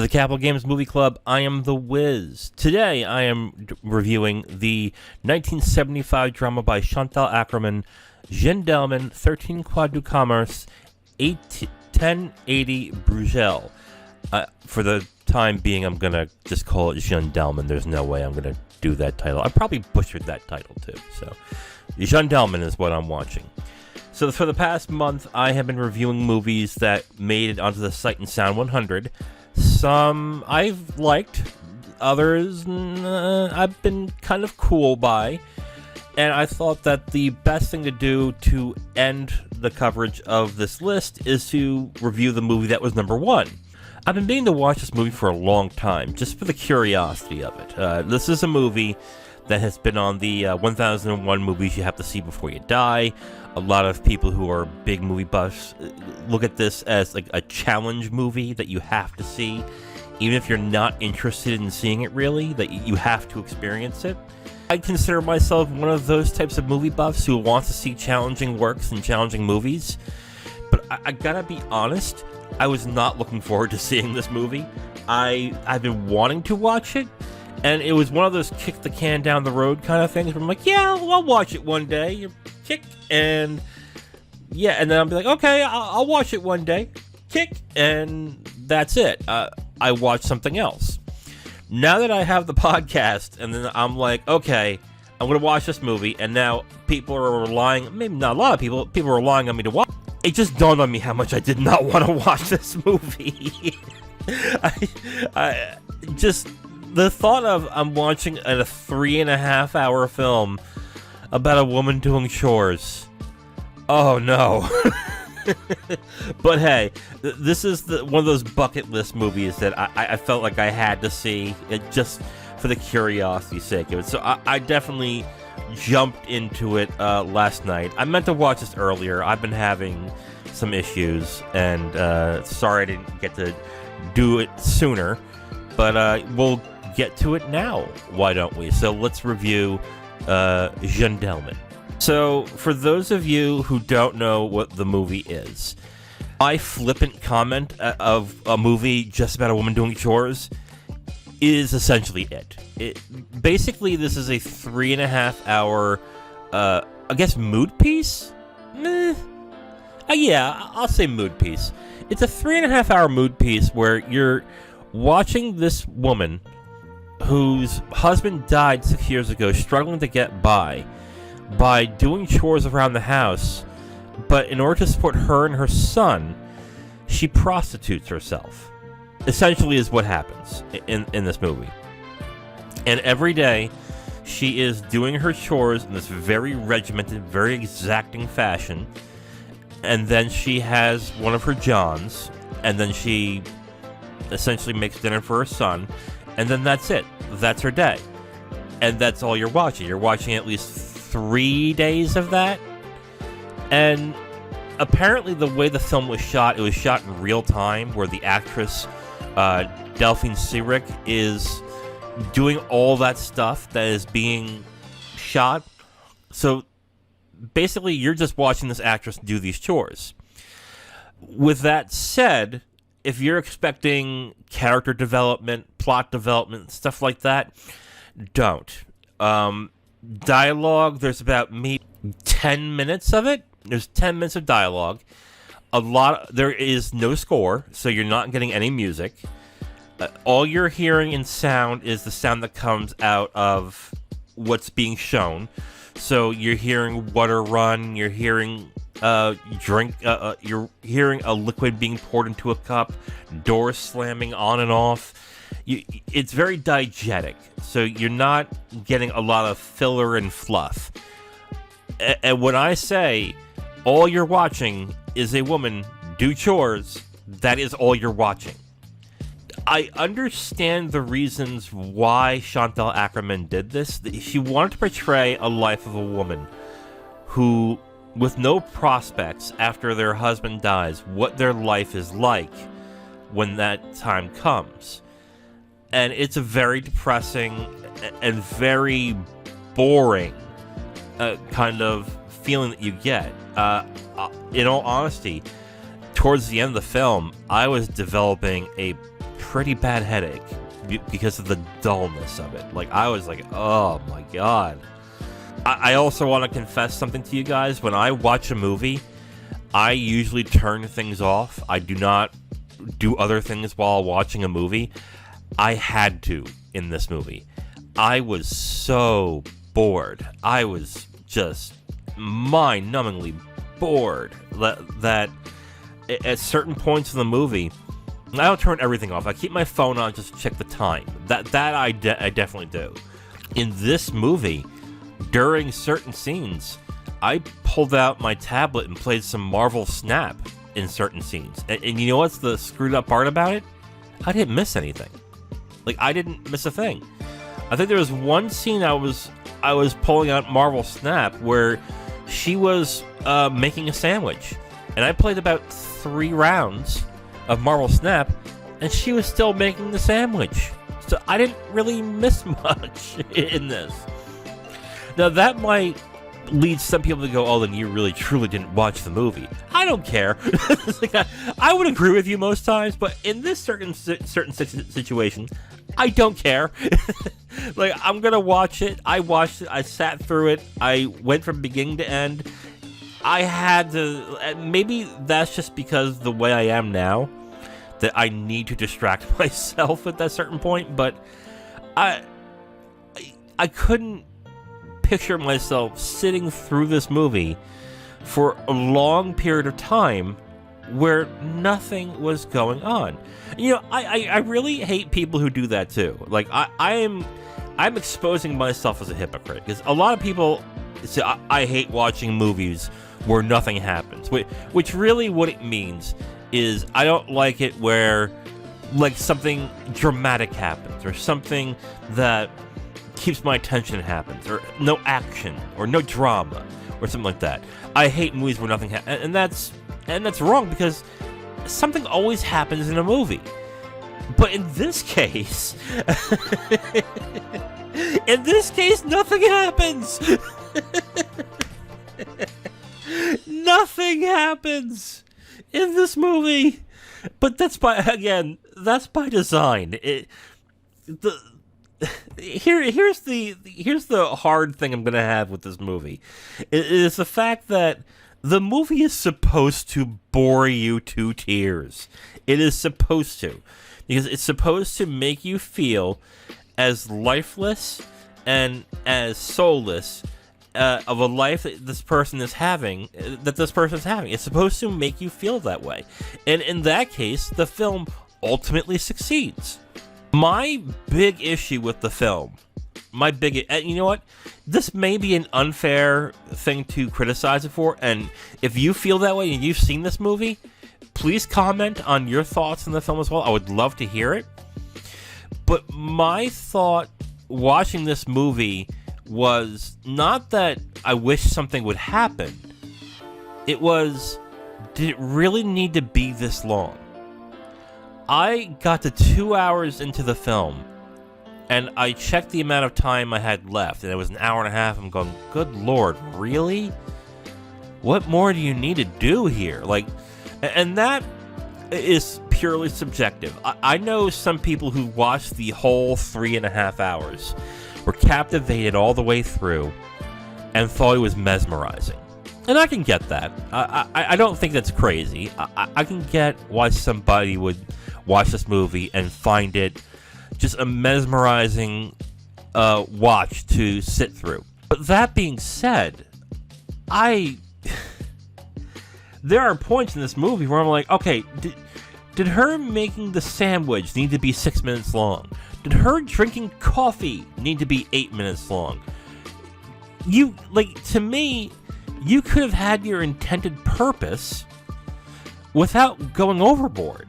the Capital Games Movie Club. I am The Wiz. Today I am reviewing the 1975 drama by Chantal Akerman, Jeanne Dielman, 13 Quai du Commerce, 1080 Bruxelles. For the time being, I'm going to just call it Jeanne Dielman. There's no way I'm going to do that title. I probably butchered that title too. So, Jeanne Dielman is what I'm watching. So for the past month, I have been reviewing movies that made it onto the Sight and Sound 100. Some I've liked, others I've been kind of cool by, and I thought that the best thing to do to end the coverage of this list is to review the movie that was number one. I've been meaning to watch this movie for a long time, just for the curiosity of it. This is a movie that has been on the 1001 movies you have to see before you die. A lot of people who are big movie buffs look at this as like a challenge movie that you have to see, even if you're not interested in seeing it really, that you have to experience it. I consider myself one of those types of movie buffs who wants to see challenging works and challenging movies, but I gotta be honest, I was not looking forward to seeing this movie. I've been wanting to watch it, and it was one of those kick the can down the road kind of things where I'm like, yeah, I'll watch it one day. You kick, and yeah, and then I'll be like, okay, I'll watch it one day. Kick, and that's it. I watch something else. Now that I have the podcast, and then I'm like, okay, I'm going to watch this movie, and now people are relying, maybe not a lot of people are relying on me to watch. It just dawned on me how much I did not want to watch this movie. I just... The thought of I'm watching a 3.5 hour film about a woman doing chores. Oh no. But hey, this is one of those bucket list movies that I felt like I had to see it just for the curiosity's sake of it. So I definitely jumped into it last night. I meant to watch this earlier. I've been having some issues, and sorry I didn't get to do it sooner. But we'll get to it now, why don't we? So let's review Jeanne Dielman. So for those of you who don't know what the movie is, my flippant comment of a movie just about a woman doing chores is essentially it. Basically, this is a 3.5 hour, I guess, mood piece? Yeah, I'll say mood piece. It's a 3.5 hour mood piece where you're watching this woman whose husband died 6 years ago, struggling to get by doing chores around the house, but in order to support her and her son, she prostitutes herself. Essentially is what happens in this movie. And every day, she is doing her chores in this very regimented, very exacting fashion, and then she has one of her Johns, and then she essentially makes dinner for her son, and then that's it. That's her day. And that's all you're watching. You're watching at least 3 days of that. And apparently the way the film was shot, it was shot in real time, where the actress, Delphine Seyrig, is doing all that stuff that is being shot. So basically you're just watching this actress do these chores. With that said, if you're expecting character development, plot development, stuff like that, don't. Dialogue, there's about maybe 10 minutes of it. There's 10 minutes of dialogue. There is no score, so you're not getting any music. All you're hearing in sound is the sound that comes out of what's being shown. So you're hearing water run, you're hearing you're hearing a liquid being poured into a cup, doors slamming on and off. It's very diegetic, so you're not getting a lot of filler and fluff. And when I say all you're watching is a woman do chores, that is all you're watching. I understand the reasons why Chantal Akerman did this. She wanted to portray a life of a woman who, with no prospects after their husband dies, what their life is like when that time comes. And it's a very depressing and very boring kind of feeling that you get. In all honesty, towards the end of the film, I was developing a pretty bad headache because of the dullness of it. Like, I was like, oh my god. I also want to confess something to you guys. When I watch a movie, I usually turn things off. I do not do other things while watching a movie. I had to in this movie. I was so bored. I was just mind-numbingly bored that at certain points in the movie, I don't turn everything off. I keep my phone on just to check the time. That I definitely do. In this movie, during certain scenes, I pulled out my tablet and played some Marvel Snap in certain scenes. And you know what's the screwed up part about it? I didn't miss anything. Like, I didn't miss a thing. I think there was one scene I was pulling out Marvel Snap where she was making a sandwich. And I played about 3 rounds of Marvel Snap, and she was still making the sandwich. So I didn't really miss much in this. Now, that might lead some people to go, oh, then you really, truly didn't watch the movie. I don't care. I would agree with you most times, but in this certain situation, I don't care. Like, I'm going to watch it. I watched it. I sat through it. I went from beginning to end. I had to... Maybe that's just because the way I am now, that I need to distract myself at that certain point, but I couldn't picture myself sitting through this movie for a long period of time where nothing was going on. You know, I really hate people who do that too. Like, I'm exposing myself as a hypocrite, because a lot of people say I hate watching movies where nothing happens, which really what it means is I don't like it where, like, something dramatic happens or something that keeps my attention happens, or no action or no drama or something like that. I hate movies where nothing happens, and that's wrong, because something always happens in a movie. But in this case, nothing happens. Nothing happens in this movie. But that's by design. Here's the hard thing I'm gonna have with this movie. It is the fact that the movie is supposed to bore you to tears. It is supposed to, because it's supposed to make you feel as lifeless and as soulless of a life that this person is having. It's supposed to make you feel that way, and in that case, the film ultimately succeeds. My big issue with the film, you know what? This may be an unfair thing to criticize it for, and if you feel that way and you've seen this movie, please comment on your thoughts on the film as well. I would love to hear it. But my thought watching this movie was not that I wish something would happen. It was, did it really need to be this long? I got to 2 hours into the film, and I checked the amount of time I had left, and it was an hour and a half. I'm going, good lord, really? What more do you need to do here? Like, and that is purely subjective. I know some people who watched the whole 3.5 hours, were captivated all the way through, and thought it was mesmerizing. And I can get that. I don't think that's crazy. I can get why somebody would watch this movie and find it just a mesmerizing watch to sit through. But that being said, there are points in this movie where I'm like, okay, did her making the sandwich need to be 6 minutes long? Did her drinking coffee need to be 8 minutes long? To me, you could have had your intended purpose without going overboard.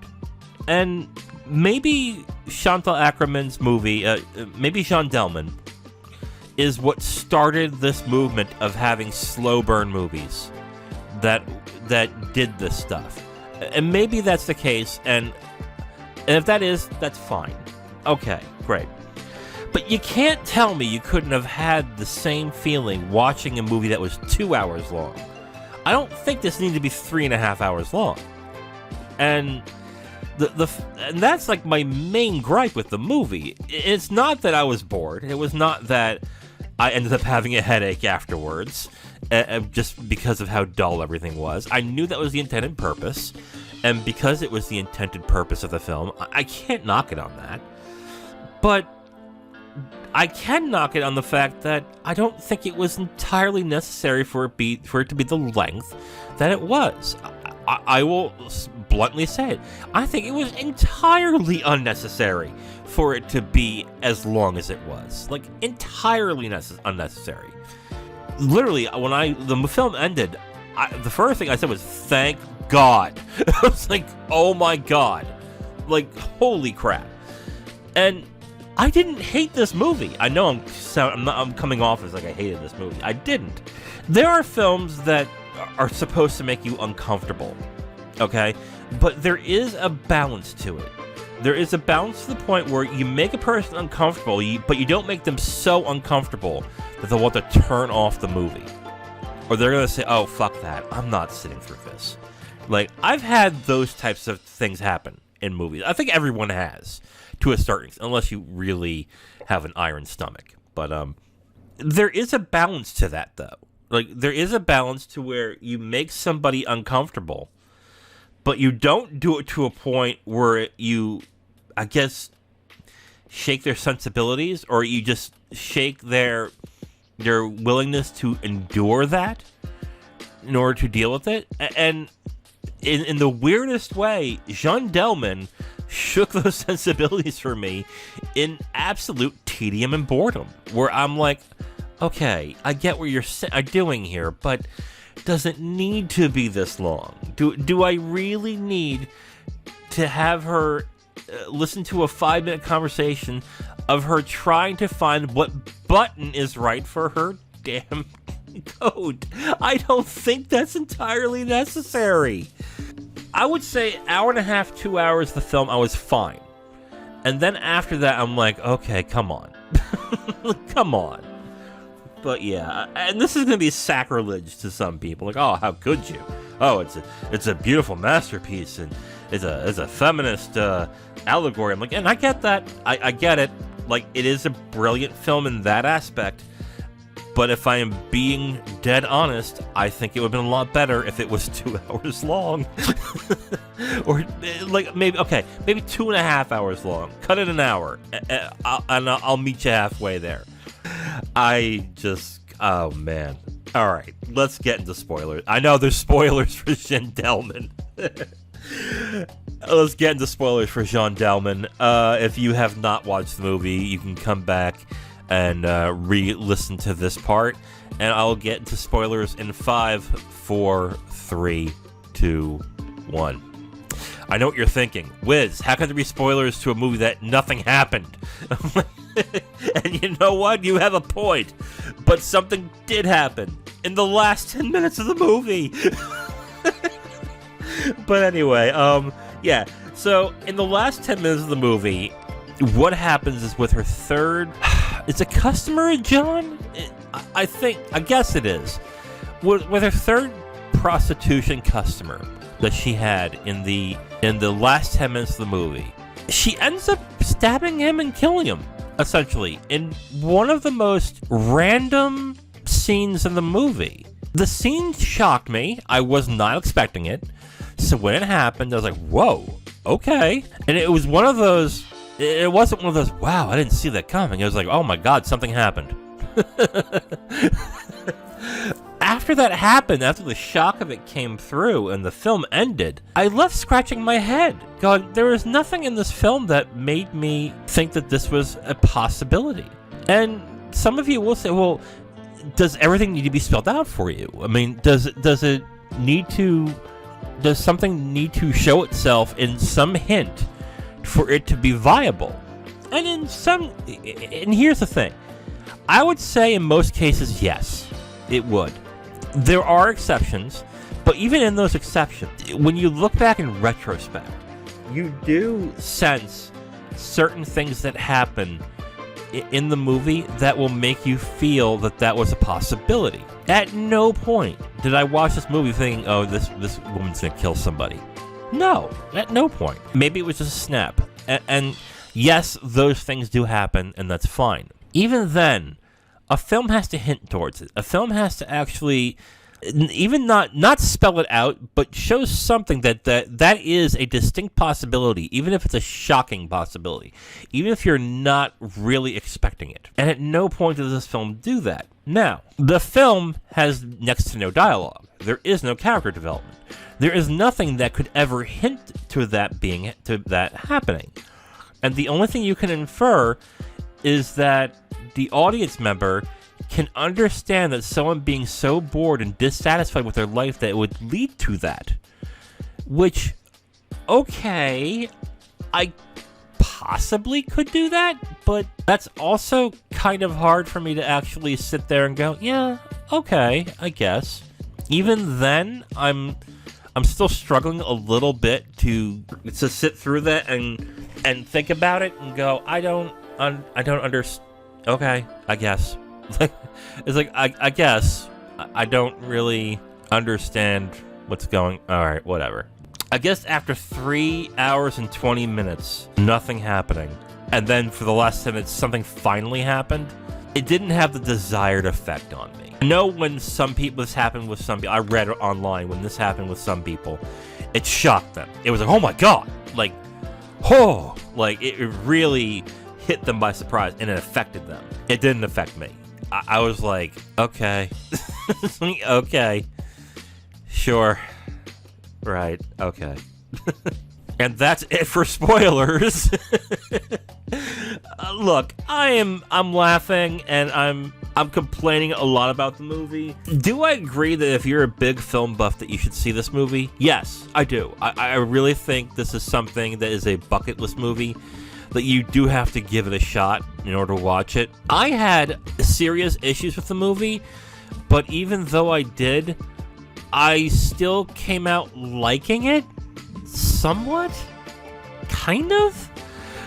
And maybe Chantal Akerman's movie, maybe Jeanne Dielman, is what started this movement of having slow burn movies that did this stuff. And maybe that's the case, and if that is, that's fine. Okay, great. But you can't tell me you couldn't have had the same feeling watching a movie that was 2 hours long. I don't think this needed to be 3.5 hours long. And And that's like my main gripe with the movie. It's not that I was bored. It was not that I ended up having a headache afterwards, just because of how dull everything was. I knew that was the intended purpose, and because it was the intended purpose of the film, I can't knock it on that. But I can knock it on the fact that I don't think it was entirely necessary for it to be the length that it was. I will bluntly say it. I think it was entirely unnecessary for it to be as long as it was. Like, entirely unnecessary. Literally, when the film ended, the first thing I said was, thank God. I was like, oh my God. Like, holy crap. And I didn't hate this movie. I know I'm coming off as like I hated this movie. I didn't. There are films that are supposed to make you uncomfortable, okay? But there is a balance to it. There is a balance to the point where you make a person uncomfortable, but you don't make them so uncomfortable that they'll want to turn off the movie. Or they're going to say, oh, fuck that. I'm not sitting through this. Like, I've had those types of things happen in movies. I think everyone has, to a certain extent, unless you really have an iron stomach. But there is a balance to that, though. Like, there is a balance to where you make somebody uncomfortable, but you don't do it to a point where you, I guess, shake their sensibilities, or you just shake their willingness to endure that in order to deal with it. And in the weirdest way, Jeanne Dielman shook those sensibilities for me in absolute tedium and boredom, where I'm like, okay, I get what you're doing here, but does it need to be this long? Do I really need to have her listen to a 5-minute conversation of her trying to find what button is right for her damn code? I don't think that's entirely necessary. I would say hour and a half, 2 hours of the film, I was fine. And then after that, I'm like, okay, come on. Come on. But yeah, and this is going to be sacrilege to some people. Like, oh, how could you? Oh, it's a beautiful masterpiece, and it's a feminist allegory. I'm like, and I get that. I get it. Like, it is a brilliant film in that aspect. But if I am being dead honest, I think it would have been a lot better if it was 2 hours long. Or, like, maybe 2.5 hours long. Cut it an hour, and I'll meet you halfway there. Oh man. All right, let's get into spoilers. I know there's spoilers for Jeanne Dielman. Let's get into spoilers for Jeanne Dielman. If you have not watched the movie, you can come back and re-listen to this part, and I'll get into spoilers in 5, 4, 3, 2, 1. I know what you're thinking. Wiz, how can there be spoilers to a movie that nothing happened? And you know what? You have a point. But something did happen in the last 10 minutes of the movie. But anyway, yeah. So in the last 10 minutes of the movie, what happens is with her third... It's a customer, John? I guess it is. With her third prostitution customer that she had in the last 10 minutes of the movie, she ends up stabbing him and killing him, essentially, in one of the most random scenes in the movie. The scene shocked me. I was not expecting it. So when it happened, I was like, whoa, okay. And it was one of those... It wasn't one of those, wow, I didn't see that coming. It was like, oh my God, something happened. After that happened, after the shock of it came through and the film ended, I left scratching my head, going, there was nothing in this film that made me think that this was a possibility. And some of you will say, well, does everything need to be spelled out for you? I mean, does something need to show itself in some hint for it to be viable? And here's the thing. I would say in most cases, yes, it would. There are exceptions, but even in those exceptions, when you look back in retrospect, you do sense certain things that happen in the movie that will make you feel that was a possibility. At no point did I watch this movie thinking, oh, this woman's gonna kill somebody. No, at no point. Maybe it was just a snap. And yes, those things do happen, and that's fine. Even then, a film has to hint towards it. A film has to actually, even not spell it out, but show something that is a distinct possibility, even if it's a shocking possibility, even if you're not really expecting it. And at no point does this film do that. Now, the film has next to no dialogue. There is no character development. There is nothing that could ever hint to that happening. And the only thing you can infer is that the audience member can understand that someone being so bored and dissatisfied with their life that it would lead to that. Which, okay, I possibly could do that, but that's also kind of hard for me to actually sit there and go, yeah, okay, I guess. Even then, I'm still struggling a little bit to sit through that and think about it and go, I don't understand. Okay, I guess. It's like, I guess I don't really understand what's going. All right, whatever. I guess after 3 hours and 20 minutes, nothing happening, and then for the last 10 minutes, something finally happened. It didn't have the desired effect on me. I know when this happened with some people, I read online when this happened with some people, it shocked them. It was like, oh my god, like, oh, like it really hit them by surprise, and it affected them. It didn't affect me. I was like, okay, okay, sure, right, okay. And that's it for spoilers. Look, I'm laughing and I'm complaining a lot about the movie. Do I agree that if you're a big film buff that you should see this movie? Yes, I do. I really think this is something that is a bucket list movie that you do have to give it a shot in order to watch it. I had serious issues with the movie, but even though I did, I still came out liking it somewhat, kind of.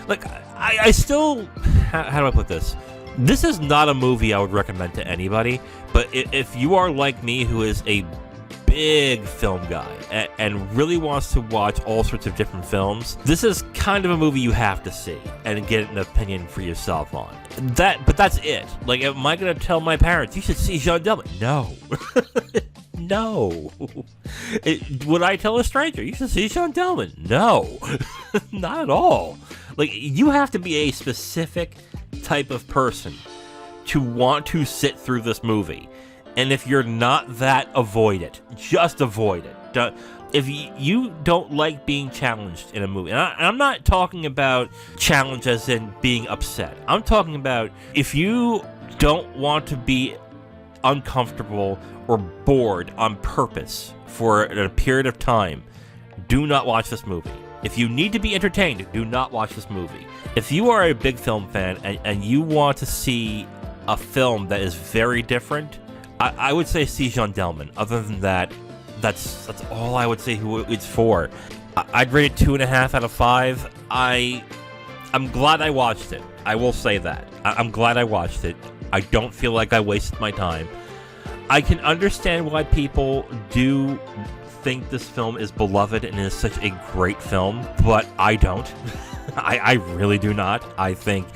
Like, I still, how do I put this? This is not a movie I would recommend to anybody, but if you are like me, who is a big film guy and really wants to watch all sorts of different films, this is kind of a movie you have to see and get an opinion for yourself on. But that's it. Like, am I going to tell my parents, you should see Jeanne Dielman? No. No. Would I tell a stranger, you should see Chantal Akerman? No. Not at all. Like, you have to be a specific type of person to want to sit through this movie. And if you're not that, avoid it. Just avoid it. If you don't like being challenged in a movie, and I'm not talking about challenge as in being upset. I'm talking about if you don't want to be uncomfortable or bored on purpose for a period of time, do not watch this movie. If you need to be entertained, do not watch this movie. If you are a big film fan and you want to see a film that is very different, I would say see Jeanne Dielman. Other than that, that's all I would say who it's for. I'd rate it 2.5 out of 5. I'm glad I watched it. I will say that. I'm glad I watched it. I don't feel like I wasted my time. I can understand why people do think this film is beloved and is such a great film, but I don't. I really do not. I think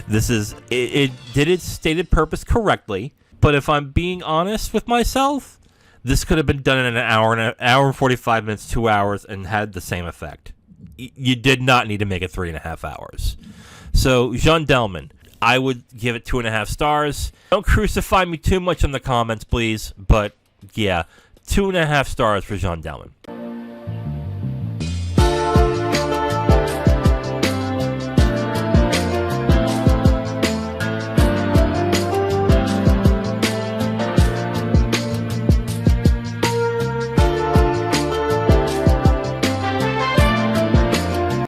this is it did its stated purpose correctly, but if I'm being honest with myself, this could have been done in an hour and 45 minutes, 2 hours, and had the same effect. You did not need to make it 3.5 hours. So, Jeanne Dielman, I would give it 2.5 stars. Don't crucify me too much in the comments, please, but yeah, 2.5 stars for Jeanne Dielman.